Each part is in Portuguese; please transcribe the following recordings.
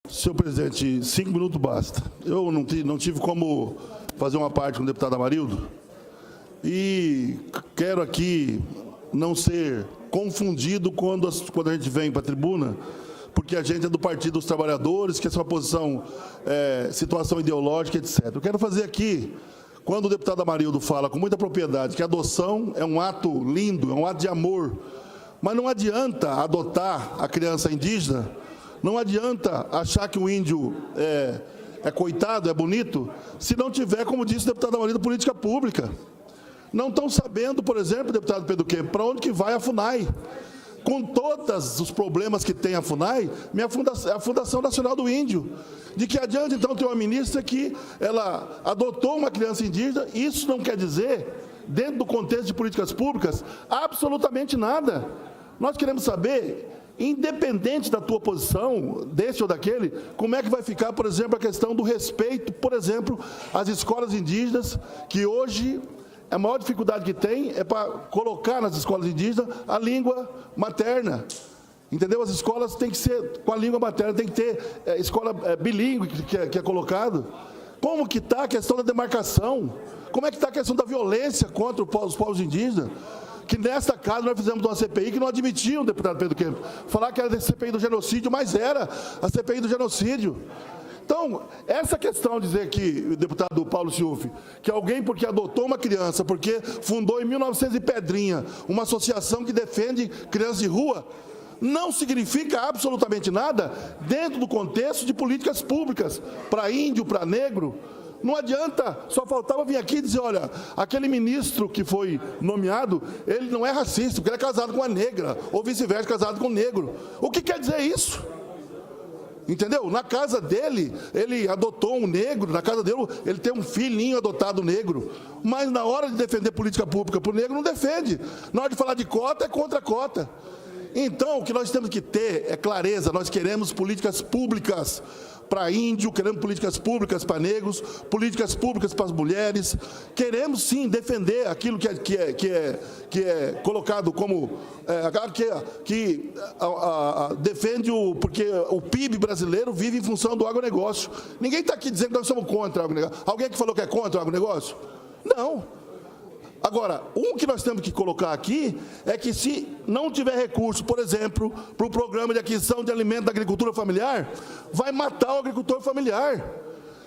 Senhor presidente, 5 minutos basta. Eu não tive como fazer uma parte com o deputado Amarildo e quero aqui não ser confundido quando a gente vem para a tribuna, porque a gente é do Partido dos Trabalhadores, que é sua posição, situação ideológica, etc. Eu quero fazer aqui, quando o deputado Amarildo fala com muita propriedade que a adoção é um ato lindo, é um ato de amor, mas não adianta adotar a criança indígena, não adianta achar que o índio é coitado, é bonito, se não tiver, como disse o deputado Amarildo, política pública. Não estão sabendo, por exemplo, deputado Pedro Kemp, para onde que vai a FUNAI. Com todos os problemas que tem a FUNAI, a Fundação Nacional do Índio. De que adianta, então, ter uma ministra que ela adotou uma criança indígena, isso não quer dizer, dentro do contexto de políticas públicas, absolutamente nada. Nós queremos saber, independente da tua posição, desse ou daquele, como é que vai ficar, por exemplo, a questão do respeito, por exemplo, às escolas indígenas, que hoje a maior dificuldade que tem é para colocar nas escolas indígenas a língua materna. Entendeu? As escolas têm que ser com a língua materna, tem que ter escola bilíngue que é colocado. Como que está a questão da demarcação? Como é que está a questão da violência contra os povos indígenas? Que nesta casa nós fizemos uma CPI que não admitia o deputado Pedro Kemp. Falar que era a CPI do genocídio, mas era a CPI do genocídio. Então, essa questão de dizer que, o deputado Paulo Schiuf, que alguém porque adotou uma criança, porque fundou em 1900 e pedrinha uma associação que defende crianças de rua, não significa absolutamente nada dentro do contexto de políticas públicas, para índio, para negro. Não adianta, só faltava vir aqui e dizer, olha, aquele ministro que foi nomeado, ele não é racista, porque ele é casado com uma negra, ou vice-versa, casado com um negro. O que quer dizer isso? Entendeu? Na casa dele, ele adotou um negro, na casa dele, ele tem um filhinho adotado negro, mas na hora de defender política pública para o negro, não defende. Na hora de falar de cota, é contra a cota. Então, o que nós temos que ter é clareza, nós queremos políticas públicas para índio, queremos políticas públicas para negros, políticas públicas para as mulheres, queremos sim defender aquilo que é colocado como, defende porque o PIB brasileiro vive em função do agronegócio. Ninguém está aqui dizendo que nós somos contra o agronegócio. Alguém que falou que é contra o agronegócio? Não. Agora, um que nós temos que colocar aqui é que se não tiver recurso, por exemplo, para o programa de aquisição de alimentos da agricultura familiar, vai matar o agricultor familiar.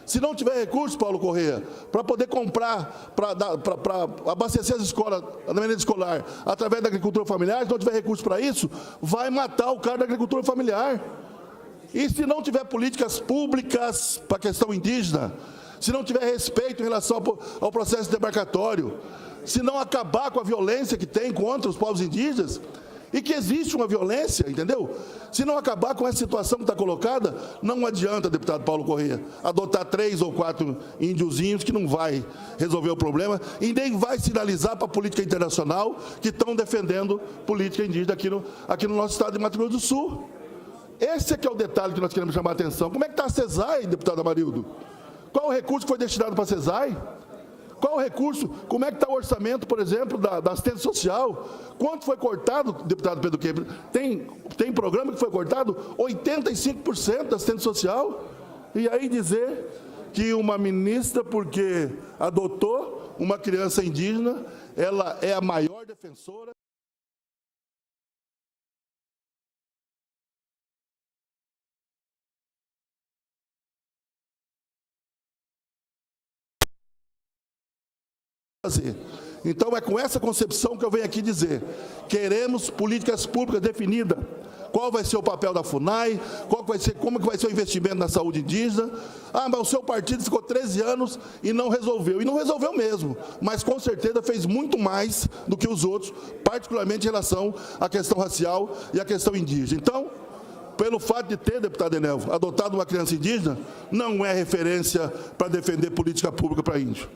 Se não tiver recurso, Paulo Corrêa, para poder comprar, para abastecer as escolas, a merenda escolar, através da agricultura familiar, se não tiver recurso para isso, vai matar o cara da agricultura familiar. E se não tiver políticas públicas para a questão indígena, se não tiver respeito em relação ao processo demarcatório, se não acabar com a violência que tem contra os povos indígenas, e que existe uma violência, entendeu? Se não acabar com essa situação que está colocada, não adianta, deputado Paulo Corrêa, adotar 3 ou 4 índiozinhos que não vai resolver o problema e nem vai sinalizar para a política internacional que estão defendendo política indígena aqui no nosso estado de Mato Grosso do Sul. Esse é que é o detalhe que nós queremos chamar a atenção. Como é que está a CESAI, deputado Amarildo? Qual o recurso que foi destinado para a CESAI? Qual o recurso? Como é que está o orçamento, por exemplo, da assistência social? Quanto foi cortado, deputado Pedro Kemp? Tem programa que foi cortado 85% da assistência social? E aí dizer que uma ministra, porque adotou uma criança indígena, ela é a maior defensora. Então, é com essa concepção que eu venho aqui dizer, queremos políticas públicas definidas, qual vai ser o papel da FUNAI, como que vai ser o investimento na saúde indígena. Ah, mas o seu partido ficou 13 anos e não resolveu mesmo, mas com certeza fez muito mais do que os outros, particularmente em relação à questão racial e à questão indígena. Então, pelo fato de ter, deputado Enelvo, adotado uma criança indígena, não é referência para defender política pública para índio.